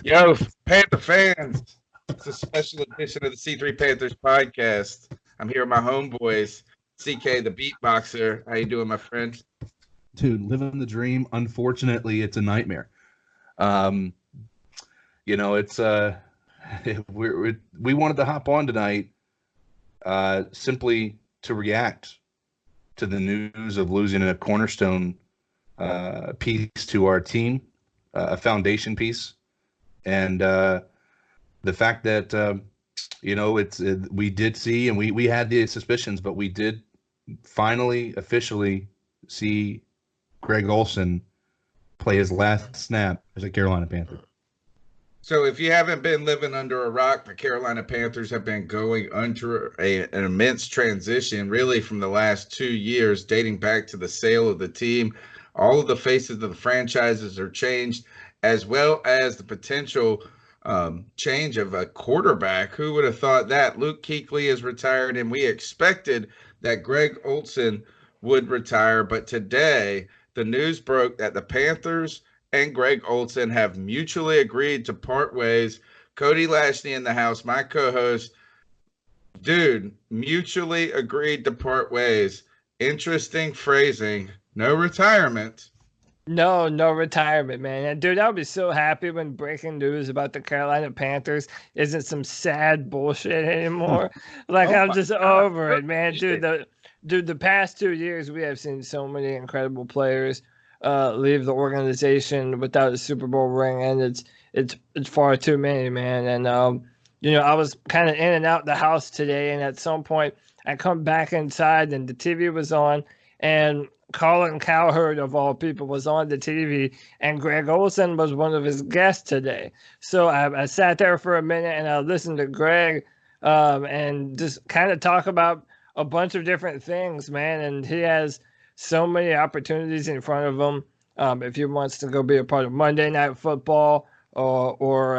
Yo, Panther fans. It's a special edition of the C3 Panthers podcast. I'm here with my homeboys, CK the beatboxer. How you doing, my friend? Dude, living the dream. Unfortunately, it's a nightmare. Um, it's we wanted to hop on tonight, simply to react to the news of losing a cornerstone piece to our team, a foundation piece, and the fact that we did see, and we had the suspicions, but we did finally officially see Greg Olsen play his last snap as a Carolina Panther. So, if you haven't been living under a rock, the Carolina Panthers have been going under an immense transition, really, from the last 2 years, dating back to the sale of the team. All of the faces of the franchises are changed, as well as the potential change of a quarterback. Who would have thought that? Luke Kuechly is retired, and we expected that Greg Olsen would retire. But today, the news broke that the Panthers and Greg Olsen have mutually agreed to part ways. Cody Lashney in the house, my co-host, dude, mutually agreed to part ways. Interesting phrasing. No retirement. No retirement, man. And dude, I'll be so happy when breaking news about the Carolina Panthers isn't some sad bullshit anymore. Like Oh I'm my just God. over it, man. The past 2 years we have seen so many incredible players leave the organization without a Super Bowl ring, and it's far too many, man. And I was kind of in and out the house today, and at some point I come back inside and the TV was on, and Colin Cowherd, of all people, was on the TV, and Greg Olsen was one of his guests today. So I sat there for a minute and I listened to Greg and just kind of talk about a bunch of different things, man. And he has so many opportunities in front of him. If he wants to go be a part of Monday Night Football, or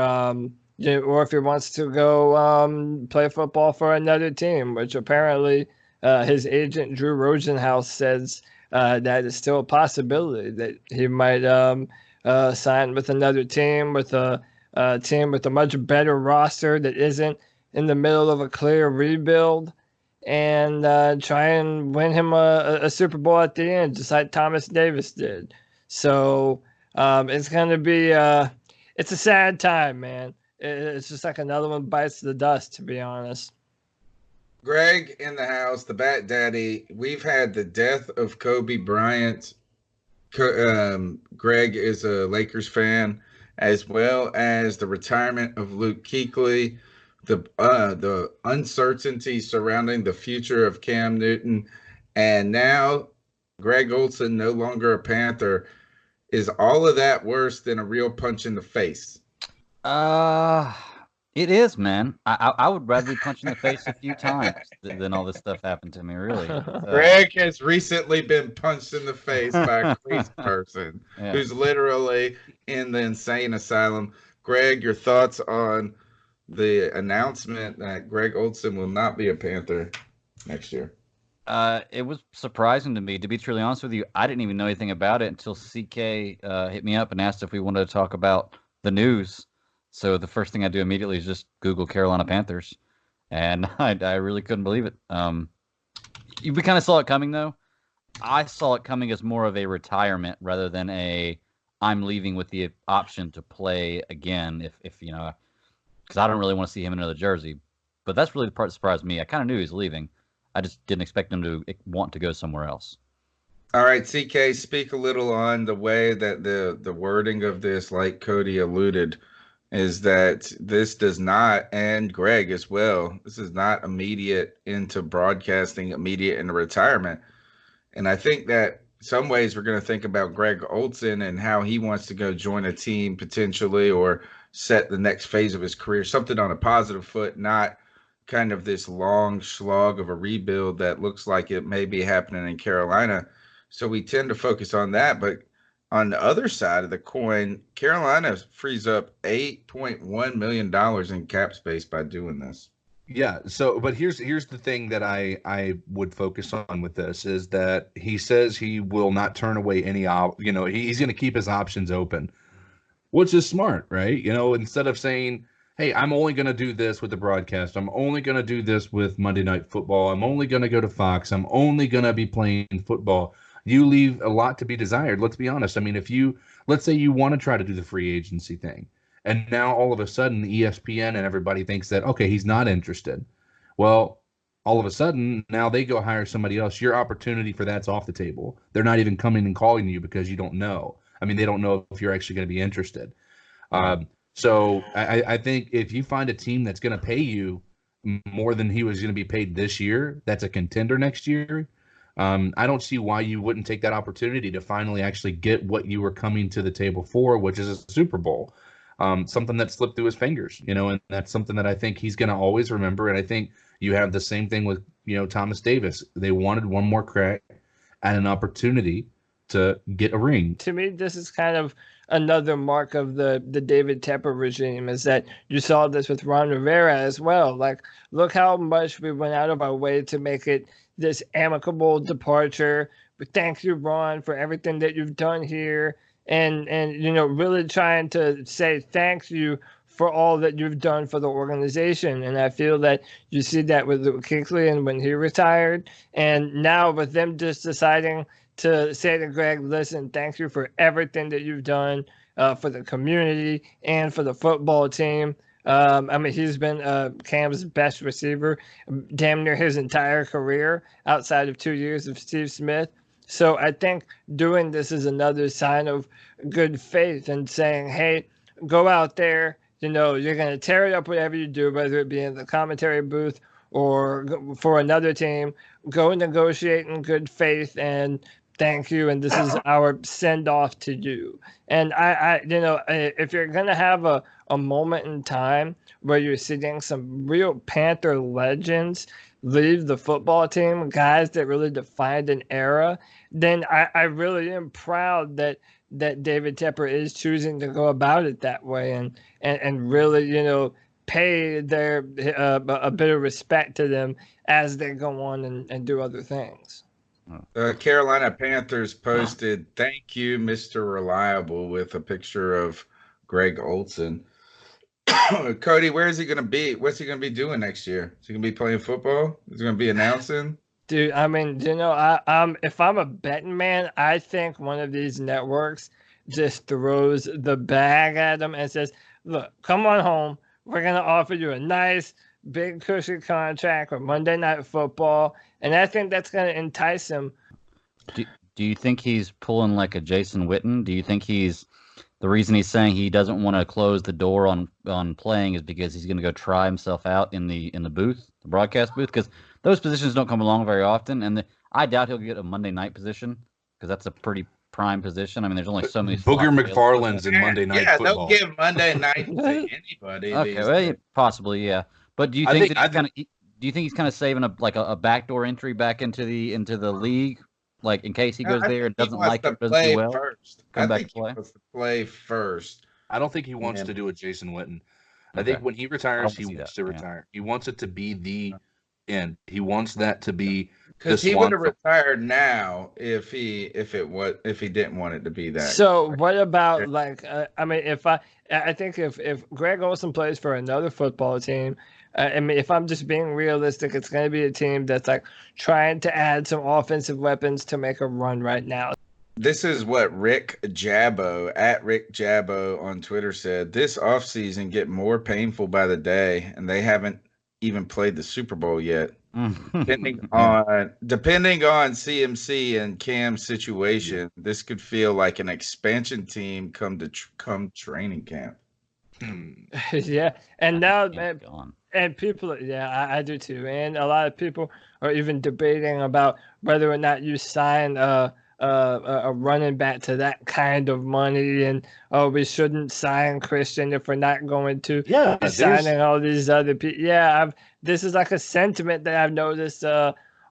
if he wants to go play football for another team, which apparently his agent Drew Rosenhaus says that is still a possibility that he might sign with another team, with a team with a much better roster that isn't in the middle of a clear rebuild, and try and win him a Super Bowl at the end, just like Thomas Davis did. So it's going to be it's a sad time, man. It's just like another one bites the dust, to be honest. Greg in the house, the Bat Daddy. We've had the death of Kobe Bryant. Greg is a Lakers fan, as well as the retirement of Luke Kuechly, the uncertainty surrounding the future of Cam Newton, and now Greg Olsen no longer a Panther. Is all of that worse than a real punch in the face? Uh, it is, man. I would rather be punched in the face a few times than all this stuff happened to me, really. Greg has recently been punched in the face by a crazy person Yeah. who's literally in the insane asylum. Greg, your thoughts on the announcement that Greg Olsen will not be a Panther next year? It was surprising to me, to be truly honest with you. I didn't even know anything about it until CK hit me up and asked if we wanted to talk about the news. So the first thing I do immediately is just Google Carolina Panthers, and I really couldn't believe it. We kind of saw it coming, though. I saw it coming as more of a retirement rather than I'm leaving with the option to play again if because I don't really want to see him in another jersey. But that's really the part that surprised me. I kind of knew he was leaving. I just didn't expect him to want to go somewhere else. All right, CK, speak a little on the way that the wording of this, like Cody alluded, is that this does not, and Greg as well, this is not immediate into broadcasting, immediate into retirement. And I think that some ways we're going to think about Greg Olsen and how he wants to go join a team potentially or set the next phase of his career, something on a positive foot, not kind of this long slog of a rebuild that looks like it may be happening in Carolina. So we tend to focus on that. But on the other side of the coin, Carolina frees up $8.1 million in cap space by doing this. Yeah. So, but here's the thing that I would focus on with this is that he says he will not turn away any he's going to keep his options open. which is smart, right? You know, instead of saying, hey, I'm only going to do this with the broadcast. I'm only going to do this with Monday Night Football. I'm only going to go to Fox. I'm only going to be playing football. You leave a lot to be desired. Let's be honest. I mean, let's say you want to try to do the free agency thing, and now all of a sudden ESPN and everybody thinks that, okay, he's not interested. Well, all of a sudden, now they go hire somebody else. Your opportunity for that's off the table. They're not even coming and calling you because you don't know. I mean, they don't know if you're actually going to be interested. So I think if you find a team that's going to pay you more than he was going to be paid this year, that's a contender next year. I don't see why you wouldn't take that opportunity to finally actually get what you were coming to the table for, which is a Super Bowl. Something that slipped through his fingers, you know, and that's something that I think he's going to always remember. And I think you have the same thing with, you know, Thomas Davis. They wanted one more crack at an opportunity to get a ring. To me, this is kind of another mark of the David Tepper regime, is that you saw this with Ron Rivera as well. Like, look how much we went out of our way to make it this amicable departure. But thank you, Ron, for everything that you've done here. And you know, really trying to say thank you for all that you've done for the organization. And I feel that you see that with Kuechly and when he retired, and now with them just deciding to say to Greg, listen, thank you for everything that you've done for the community and for the football team. I mean, he's been Cam's best receiver damn near his entire career outside of 2 years of Steve Smith. So I think doing this is another sign of good faith and saying, hey, go out there. You know, you're going to tear it up whatever you do, whether it be in the commentary booth or for another team. Go negotiate in good faith and thank you. And this is our send off to you. And I you know, if you're going to have a moment in time where you're seeing some real Panther legends leave the football team, guys that really defined an era, then I really am proud that David Tepper is choosing to go about it that way and really, you know, pay their a bit of respect to them as they go on and do other things. Carolina Panthers posted, "Thank you, Mr. Reliable," with a picture of Greg Olsen. Cody, where is he going to be? What's he going to be doing next year? Is he going to be playing football? Is he going to be announcing? Dude, I mean, you know, if I'm a betting man, I think one of these networks just throws the bag at him and says, look, come on home. We're going to offer you a nice, big, cushy contract for Monday Night Football. And I think that's going to entice him. Do you think he's pulling like a Jason Witten? Do you think the reason he's saying he doesn't want to close the door on playing is because he's going to go try himself out in the booth, the broadcast booth? Because those positions don't come along very often, and I doubt he'll get a Monday night position because that's a pretty prime position. I mean, there's only so many. Booger McFarland's in Monday Night Football. Yeah, they'll give Monday night to anybody. Okay, well, possibly, yeah. But do you think do you think he's kind of saving a backdoor entry back into the league, like in case he goes there and doesn't like it, doesn't do well? First. Come back to play. He wants to play first. I don't think he wants to do a Jason Witten. I think when he retires, he wants to retire. He wants it to be the end. He wants that to be because he would have retired now if he didn't want it to be that. So what about I mean, I think if Greg Olsen plays for another football team, I mean, if I'm just being realistic, it's going to be a team that's like trying to add some offensive weapons to make a run right now. This is what Rick Jabbo on Twitter said. This offseason get more painful by the day, and they haven't even played the Super Bowl yet. Depending on CMC and Cam's situation, this could feel like an expansion team come training camp. Yeah, and now and people, yeah, I do too, and a lot of people are even debating about whether or not you sign a running back to that kind of money, and we shouldn't sign Christian if we're not going to be signing all these other people. Yeah, this is like a sentiment that I've noticed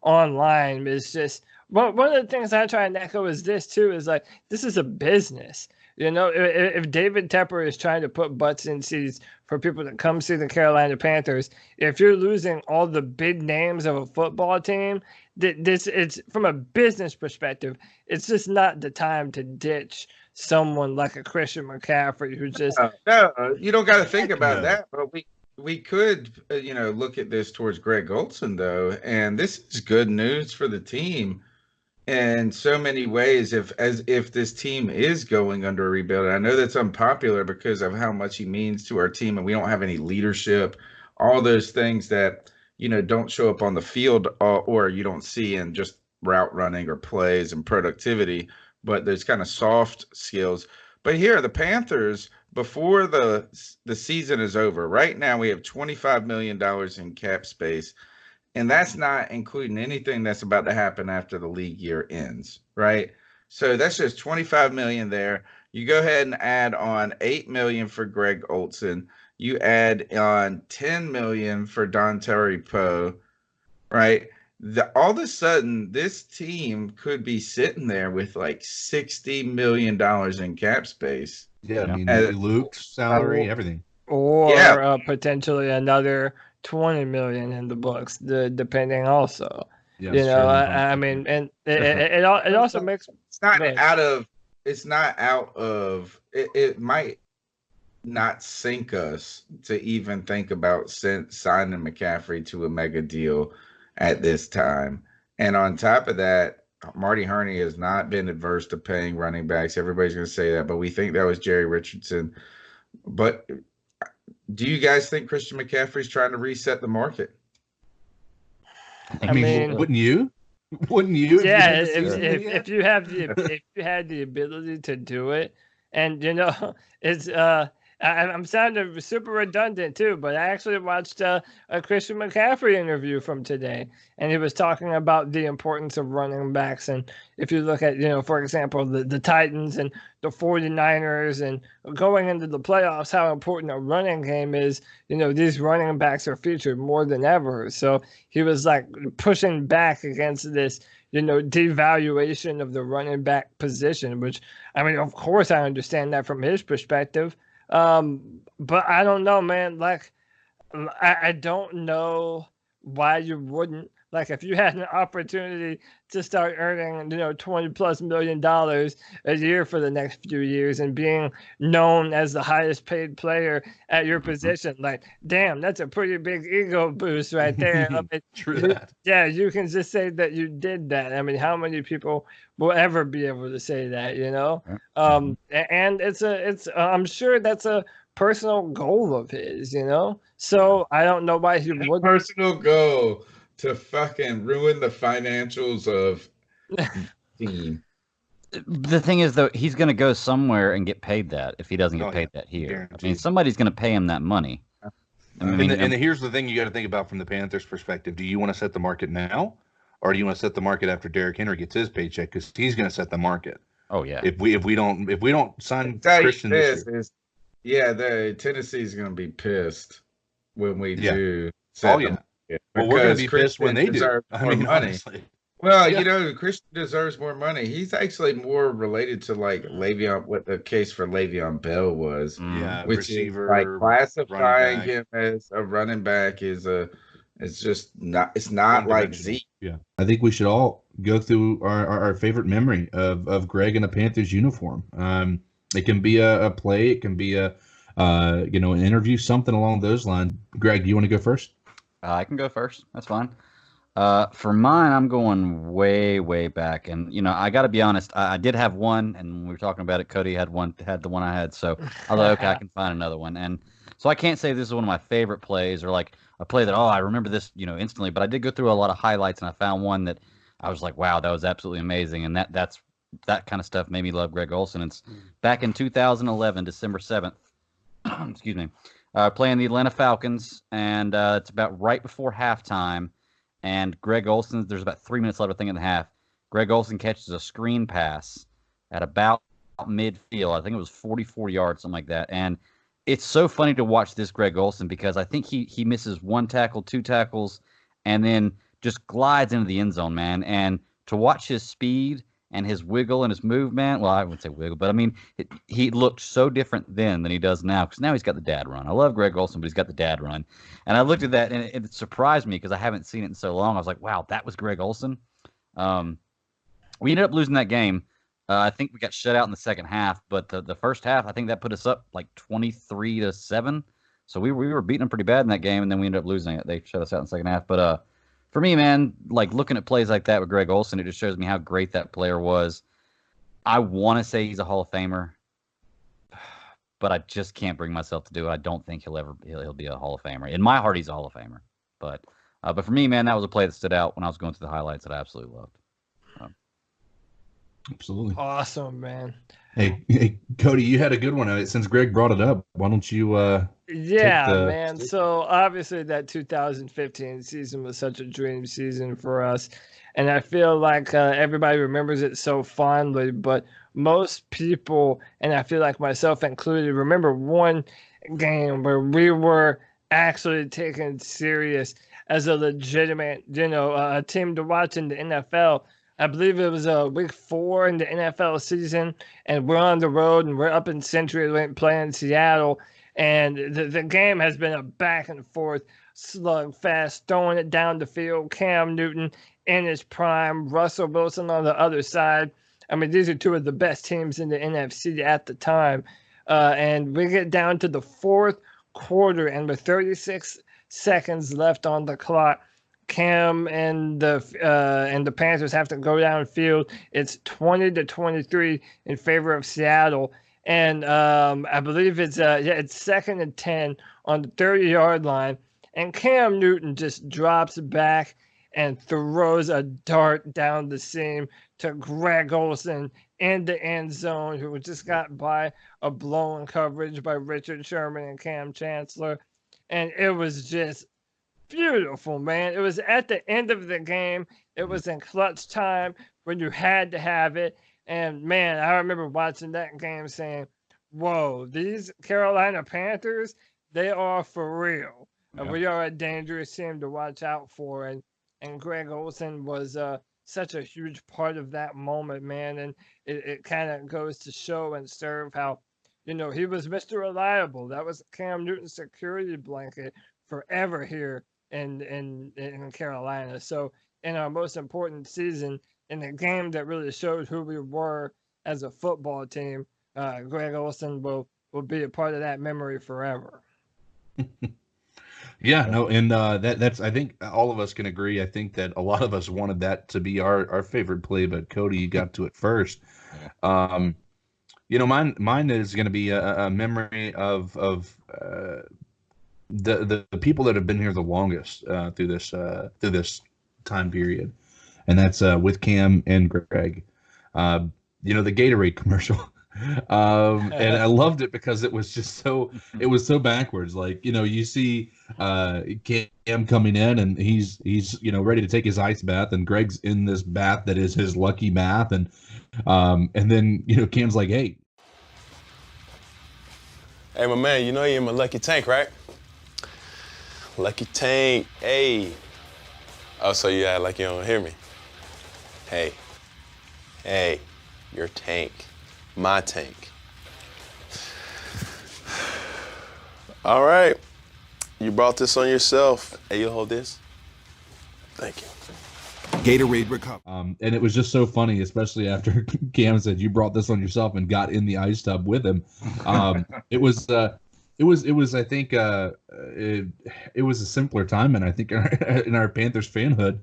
online. It's just one of the things I try and echo is this too, is like, this is a business. You know, if David Tepper is trying to put butts in seats for people to come see the Carolina Panthers, if you're losing all the big names of a football team, it's from a business perspective, it's just not the time to ditch someone like a Christian McCaffrey who just No, you don't got to think about No. that. But we could, look at this towards Greg Olsen though, and this is good news for the team in so many ways. If this team is going under a rebuild, I know that's unpopular because of how much he means to our team, and we don't have any leadership, all those things that don't show up on the field, or you don't see in just route running or plays and productivity, but there's kind of soft skills. But here, the Panthers, before the season is over, right now we have $25 million in cap space. And that's not including anything that's about to happen after the league year ends, right? So that's just 25 million there. You go ahead and add on 8 million for Greg Olsen. You add on 10 million for Dontari Poe, right? All of a sudden, this team could be sitting there with like $60 million in cap space. Yeah, I mean, And- Luke's salary, everything. or potentially another 20 million in the books, depending also. Yeah, I mean, and it also makes It's not Right. out of. It's not out of. It might not sink us to even think about signing McCaffrey to a mega deal at this time. And on top of that, Marty Herney has not been adverse to paying running backs. Everybody's going to say that, but we think that was Jerry Richardson. But do you guys think Christian McCaffrey's trying to reset the market? I mean, wouldn't you? Wouldn't you? yeah, If you had the season if you had the ability to do it, and it's I'm sounding super redundant too, but I actually watched a Christian McCaffrey interview from today, and he was talking about the importance of running backs. And if you look at, for example, the Titans and the 49ers and going into the playoffs, how important a running game is, these running backs are featured more than ever. So he was like pushing back against this, devaluation of the running back position, which, I mean, of course I understand that from his perspective. But I don't know, man. Like, I don't know why you wouldn't. Like, if you had an opportunity to start earning, $20+ million a year for the next few years and being known as the highest paid player at your position, like, damn, that's a pretty big ego boost right there. I mean, True that. Yeah, you can just say that you did that. I mean, how many people will ever be able to say that, And it's I'm sure that's a personal goal of his, So I don't know why he would. Personal goal to fucking ruin the financials of team. The thing is, though, he's going to go somewhere and get paid that if he doesn't get paid that here. Guaranteed. I mean, somebody's going to pay him that money. And here's the thing you got to think about from the Panthers' perspective. Do you want to set the market now, or do you want to set the market after Derrick Henry gets his paycheck? Because he's going to set the market. Oh yeah. If we don't sign Christian this year, the Tennessee's going to be pissed when we Yeah. do. Oh yeah. Well, we're going to be pissed when they do. deserves I more mean, money. honestly. Well, Yeah. Christian deserves more money. He's actually more related to like Le'Veon, what the case for Le'Veon Bell was, Yeah, which receiver, is like classifying running him as a running back it's just not. It's not like One-dimensional. Zeke. Yeah, I think we should all go through our favorite memory of Greg in a Panthers uniform. It can be a play, it can be an interview, something along those lines. Greg, do you want to go first? I can go first. That's fine. For mine, I'm going way, way back, and I got to be honest. I did have one, and when we were talking about it, Cody had the one I had. So I thought, okay, I can find another one, and so I can't say this is one of my favorite plays or like a play that I remember this instantly. But I did go through a lot of highlights, and I found one that I was like, wow, that was absolutely amazing, and that kind of stuff made me love Greg Olsen. It's back in 2011, December 7th. Excuse me. Playing the Atlanta Falcons, and it's about right before halftime. And Greg Olsen, there's about 3 minutes left, I think, in the half. Greg Olsen catches a screen pass at about midfield. I think it was 44 yards, something like that. And it's so funny to watch this Greg Olsen because I think he misses one tackle, two tackles, and then just glides into the end zone, man. And to watch his speed and his wiggle and his movement, well, I wouldn't say wiggle, but I mean, he looked so different then than he does now because now he's got the dad run. I love Greg Olsen, but he's got the dad run. And I looked at that, and it surprised me because I haven't seen it in so long. I was like, wow, that was Greg Olsen. We ended up losing that game, I think we got shut out in the second half, but the first half, I think that put us up like 23-7. So we were beating them pretty bad in that game, and then we ended up losing it. They shut us out in the second half. But for me, man, like looking at plays like that with Greg Olsen, it just shows me how great that player was. I want to say he's a Hall of Famer, but I just can't bring myself to do it. I don't think he'll be a Hall of Famer. In my heart, he's a Hall of Famer. But for me, man, that was a play that stood out when I was going through the highlights that I absolutely loved. Absolutely. Awesome, man. Hey, Cody, you had a good one. Since Greg brought it up, why don't you man. So obviously that 2015 season was such a dream season for us. And I feel like everybody remembers it so fondly, but most people, and I feel like myself included, remember one game where we were actually taken serious as a legitimate, a team to watch in the NFL. I believe it was week 4 in the NFL season, and we're on the road, and we're up in CenturyLink playing Seattle, and the game has been a back and forth slugfest, throwing it down the field. Cam Newton in his prime, Russell Wilson on the other side. I mean, these are two of the best teams in the NFC at the time, and we get down to the fourth quarter, and with 36 seconds left on the clock, Cam and the Panthers have to go downfield. It's 20-23 in favor of Seattle, and I believe it's 2nd and 10 on the 30-yard line, and Cam Newton just drops back and throws a dart down the seam to Greg Olsen in the end zone, who just got by a blown coverage by Richard Sherman and Cam Chancellor, and it was just beautiful, man. It was at the end of the game. It was in clutch time when you had to have it. And man, I remember watching that game saying, whoa, these Carolina Panthers, they are for real. Yeah. We are a dangerous team to watch out for. And Greg Olsen was such a huge part of that moment, man. And it kind of goes to show and serve how, he was Mr. Reliable. That was Cam Newton's security blanket forever here in Carolina. So in our most important season, in the game that really showed who we were as a football team, Greg Olsen will be a part of that memory forever. Yeah, no, and that's I think all of us can agree. I think that a lot of us wanted that to be our favorite play, but Cody, you got to it first. Mine is going to be a memory of the people that have been here the longest through this time period, and that's with Cam and Greg. The Gatorade commercial. And I loved it because it was so backwards. Like, you see Cam coming in and he's ready to take his ice bath, and Greg's in this bath that is his lucky bath, and then Cam's like, hey, my man, you're in my lucky tank, right? Lucky tank, hey. Oh, so you act like you don't hear me. Hey, your tank. My tank. All right. You brought this on yourself. Hey, you hold this. Thank you. Gatorade recover. And it was just so funny, especially after Cam said you brought this on yourself and got in the ice tub with him. It was I think it was a simpler time, and I think in our Panthers fanhood,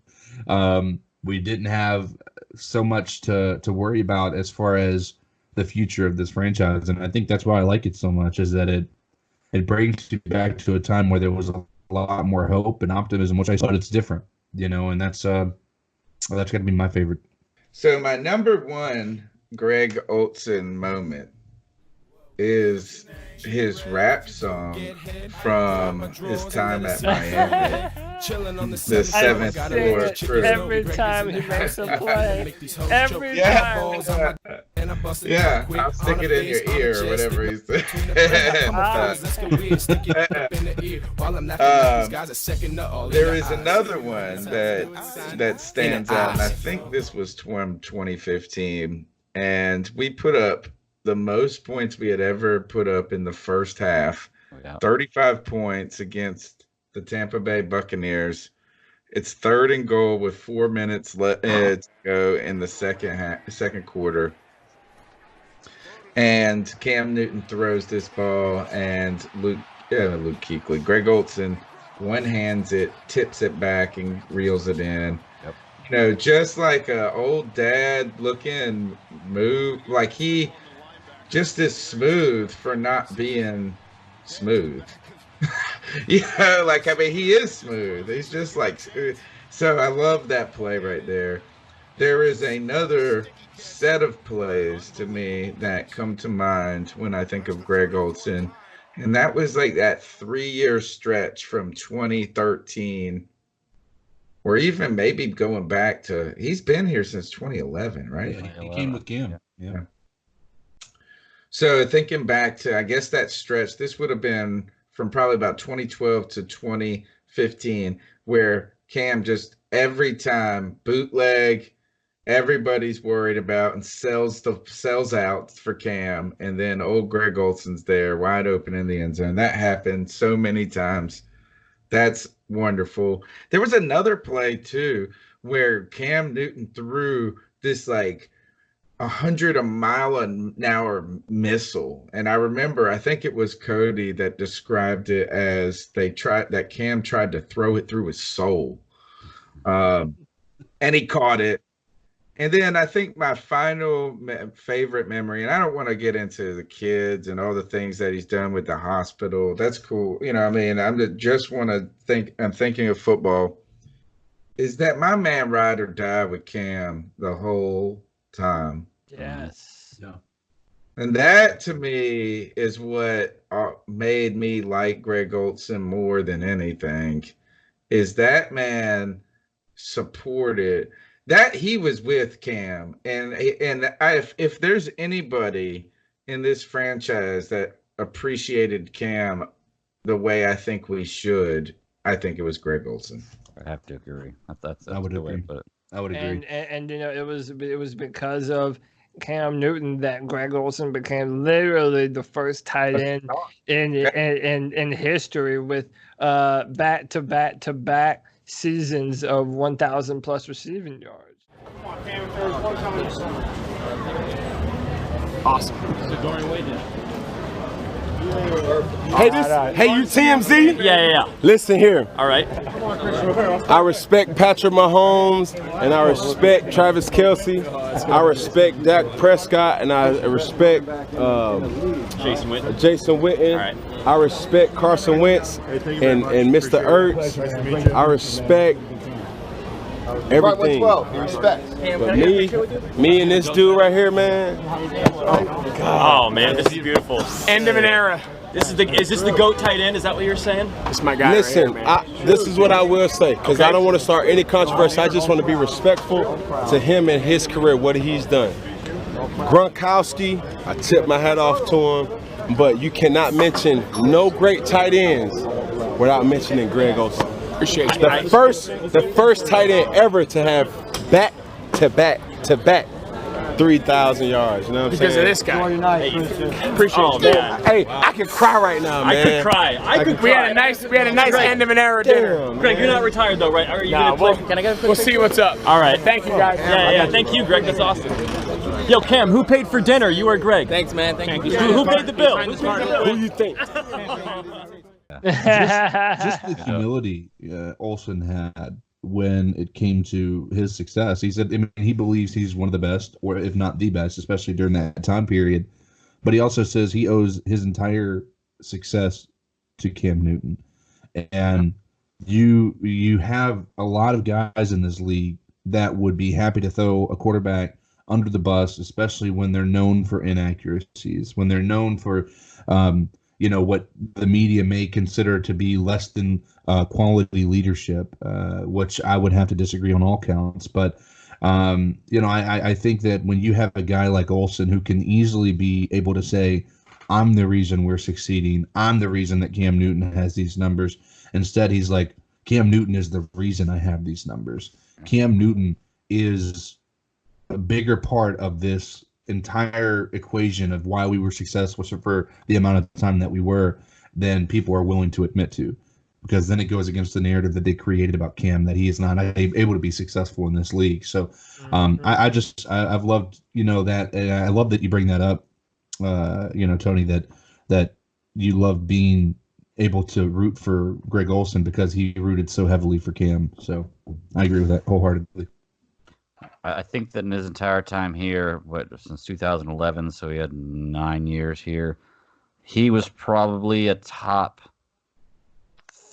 we didn't have so much to worry about as far as the future of this franchise, and I think that's why I like it so much, is that it brings you back to a time where there was a lot more hope and optimism, which I thought it's different, and that's got to be my favorite. So my number one Greg Olsen moment is his rap song from his time at Miami. The 7th floor crew. Every time he makes a play. Every time. Yeah, I'll stick it in your ear or whatever he said. There is another one that stands out, and I think this was from 2015, and we put up the most points we had ever put up in the first half. 35 points against the Tampa Bay Buccaneers. It's 3rd and goal with 4 minutes left to go in the second quarter. and Cam Newton throws this ball, and Luke Kuechly, Greg Olsen one-hands it, tips it back, and reels it in. Yep. You know, just like a old dad looking move, like he just is smooth for not being smooth. You know, like, I mean, he is smooth. He's just like, so I love that play right there. There is another set of plays to me that come to mind when I think of Greg Olsen. And that was like that 3-year stretch from 2013, or even maybe going back to, he's been here since 2011, right? Yeah, he came with Cam. Yeah. So thinking back to, I guess that stretch, this would have been from probably about 2012 to 2015, where Cam just every time bootleg, everybody's worried about, and sells out for Cam, and then old Greg Olsen's there wide open in the end zone. That happened so many times. That's wonderful. There was another play too where Cam Newton threw this like 100-mile-an-hour missile, and I remember, I think it was Cody that described it as Cam tried to throw it through his soul, and he caught it. And then I think my final favorite memory, and I don't want to get into the kids and all the things that he's done with the hospital. That's cool. You know, I mean, I'm thinking of football, is that my man ride or die with Cam the whole time. Yes. Yeah. And that to me is what made me like Greg Olsen more than anything, is that man supported that he was with Cam, and if there's anybody in this franchise that appreciated Cam the way I think we should, I think it was Greg Olsen. I have to agree. That's I would agree. I would agree. And you know, it was because of Cam Newton that Greg Olsen became literally the first tight end in history with back-to-back seasons of 1,000 plus receiving yards. Awesome. Hey, you TMZ? Yeah. Listen here. All right. I respect Patrick Mahomes, and I respect Travis Kelce. I respect Dak Prescott, and I respect Jason Witten. Jason Witten. All right. I respect Carson Wentz and Mr. Ertz. I respect everything. But me and this dude right here, man. Oh, God. Oh man, this is beautiful. End of an era. Is this the GOAT tight end? Is that what you're saying? It's my guy. Listen, right here, this is what I will say, because I don't want to start any controversy. I just want to be respectful to him and his career, what he's done. Gronkowski, I tip my hat off to him, but you cannot mention no great tight ends without mentioning Greg Olsen. Appreciate you. The first tight end ever to have back-to-back 3,000 yards. You know what I'm saying? Because of this guy. Appreciate you. Man. Hey, I could cry right now, man. I could cry. We had a nice end of an era dinner. Greg, you're not retired though, right? Are you gonna play? Can I get a quick We'll see what's up. All right. Thank you, guys. Yeah. Thank you, Greg. That's awesome. Yo, Cam, who paid for dinner? You or Greg? Thanks, man. Thank you. Who paid the bill? Who you think? just the humility Olsen had when it came to his success. He said, I mean, he believes he's one of the best, or if not the best, especially during that time period. But he also says he owes his entire success to Cam Newton. And you have a lot of guys in this league that would be happy to throw a quarterback under the bus, especially when they're known for inaccuracies, when they're known for what the media may consider to be less than quality leadership, which I would have to disagree on all counts. But, I think that when you have a guy like Olsen who can easily be able to say, I'm the reason we're succeeding, I'm the reason that Cam Newton has these numbers. Instead, he's like, Cam Newton is the reason I have these numbers. Cam Newton is a bigger part of this entire equation of why we were successful for the amount of time that we were than people are willing to admit to, because then it goes against the narrative that they created about Cam, that he is not able to be successful in this league. So I've loved, that, and I love that you bring that up. Tony, that you love being able to root for Greg Olsen because he rooted so heavily for Cam. So I agree with that wholeheartedly. I think that in his entire time here, since 2011, so he had 9 years here, he was probably a top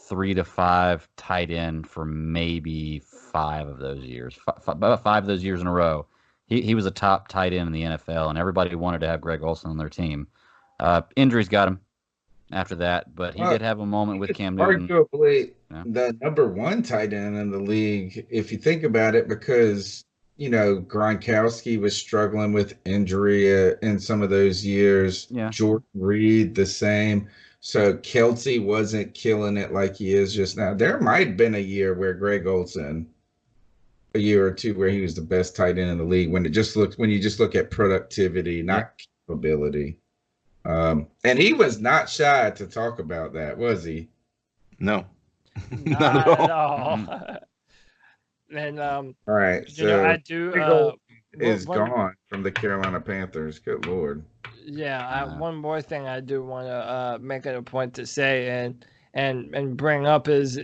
3 to 5 tight end for maybe 5 of those years. About 5 of those years in a row, he was a top tight end in the NFL, and everybody wanted to have Greg Olsen on their team. Injuries got him after that, but he did have a moment with Cam Newton. Arguably the number 1 tight end in the league, if you think about it, because Gronkowski was struggling with injury in some of those years. Yeah. Jordan Reed the same. So Kelsey wasn't killing it like he is just now. There might have been a year where Greg Olsen, a year or two, where he was the best tight end in the league when you just look at productivity, not capability. And he was not shy to talk about that, was he? No, not at all. And all right, so I do is gone from the Carolina Panthers. Good Lord. Yeah, one more thing I do want to make it a point to say and bring up is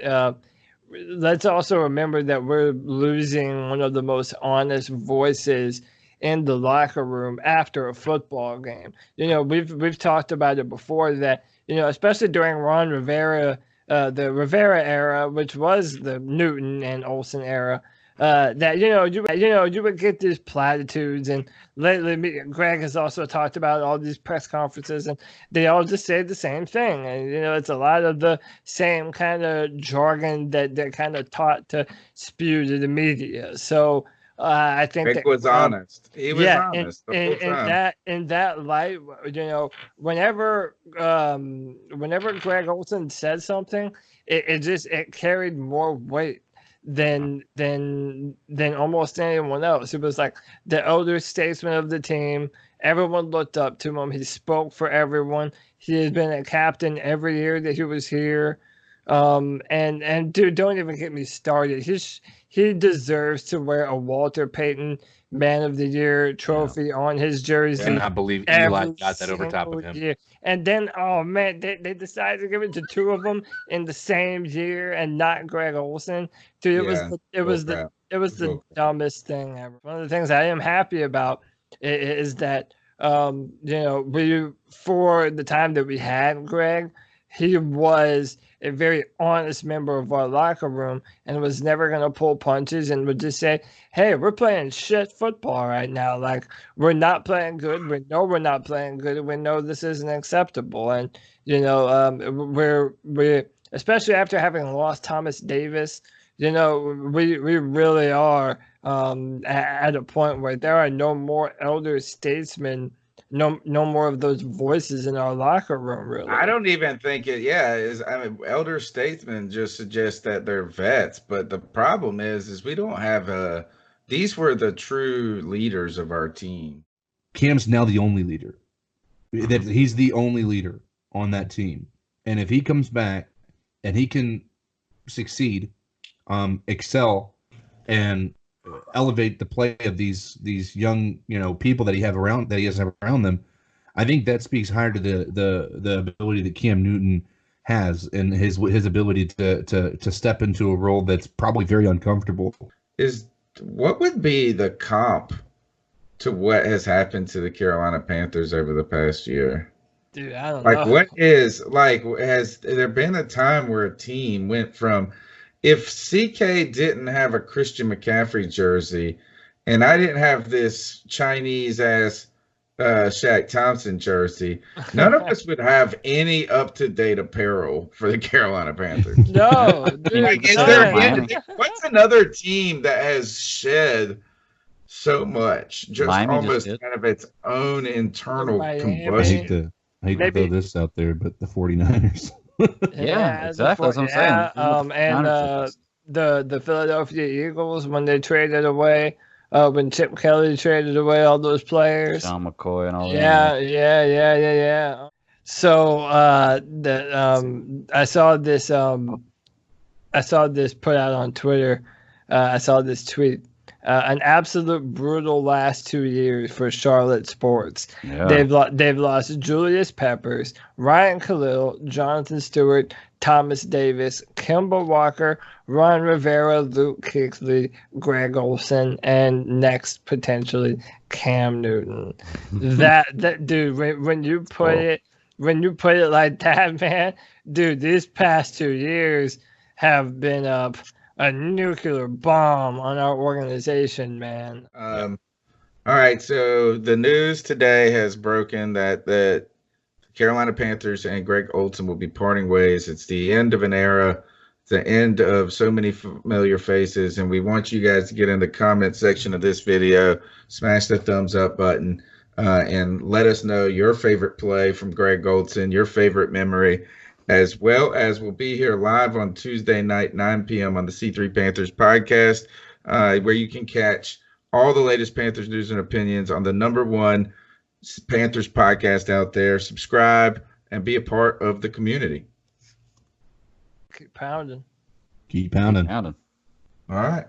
let's also remember that we're losing one of the most honest voices in the locker room after a football game. We've talked about it before that, especially during Ron Rivera, the Rivera era, which was the Newton and Olsen era, that you would get these platitudes, and lately Greg has also talked about all these press conferences, and they all just say the same thing, and it's a lot of the same kind of jargon that they're kind of taught to spew to the media. So I think Greg was honest. He was honest the whole time. In that light, whenever Greg Olsen said something, it carried more weight than almost anyone else. It was like the elder statesman of the team. Everyone looked up to him. He spoke for everyone. He has been a captain every year that he was here. And dude, don't even get me started. He deserves to wear a Walter Payton Man of the Year trophy on his jersey. And I believe Eli got that over top of him. Year. And then, oh man, they decided to give it to 2 of them in the same year and not Greg Olsen. Dude, it was the dumbest thing ever. One of the things I am happy about is that we, for the time that we had Greg, he was a very honest member of our locker room and was never going to pull punches and would just say, hey, we're playing shit football right now. Like, we're not playing good. We know we're not playing good. We know this isn't acceptable. And, we're especially after having lost Thomas Davis, we really are at a point where there are no more elder statesmen, no more of those voices in our locker room, really. I don't even think elder statesmen just suggest that they're vets, but the problem is we don't have these were the true leaders of our team. Cam's now the only leader. He's the only leader on that team. And if he comes back and he can succeed, excel, and elevate the play of these young people that he has around them, I think that speaks higher to the ability that Cam Newton has and his ability to step into a role that's probably very uncomfortable. What would be the comp to what has happened to the Carolina Panthers over the past year? Dude, I don't know. Has there been a time where a team went from, if CK didn't have a Christian McCaffrey jersey and I didn't have this Chinese-ass Shaq Thompson jersey, none of us would have any up-to-date apparel for the Carolina Panthers. No. Dude, what's another team that has shed so much, just Miami almost kind of its own internal combustion? I hate to throw this out there, but the 49ers. Yeah, exactly. That's what I'm saying. And the Philadelphia Eagles, when they traded away, when Chip Kelly traded away all those players, Sean McCoy and all that. Yeah. So I saw this put out on Twitter. I saw this tweet. An absolute brutal last 2 years for Charlotte sports. Yeah. They've lost Julius Peppers, Ryan Khalil, Jonathan Stewart, Thomas Davis, Kemba Walker, Ron Rivera, Luke Kuechly, Greg Olsen, and next potentially Cam Newton. that dude, when you put it like that, man, dude, these past 2 years have been a nuclear bomb on our organization, man. All right, so the news today has broken that the Carolina Panthers and Greg Olsen will be parting ways. It's the end of an era. It's the end of so many familiar faces, and we want you guys to get in the comment section of this video, smash the thumbs up button, and let us know your favorite play from Greg Olsen, your favorite memory, as well as we'll be here live on Tuesday night, 9 p.m. on the C3 Panthers podcast, where you can catch all the latest Panthers news and opinions on the #1 Panthers podcast out there. Subscribe and be a part of the community. Keep pounding. Keep pounding. Pounding. All right.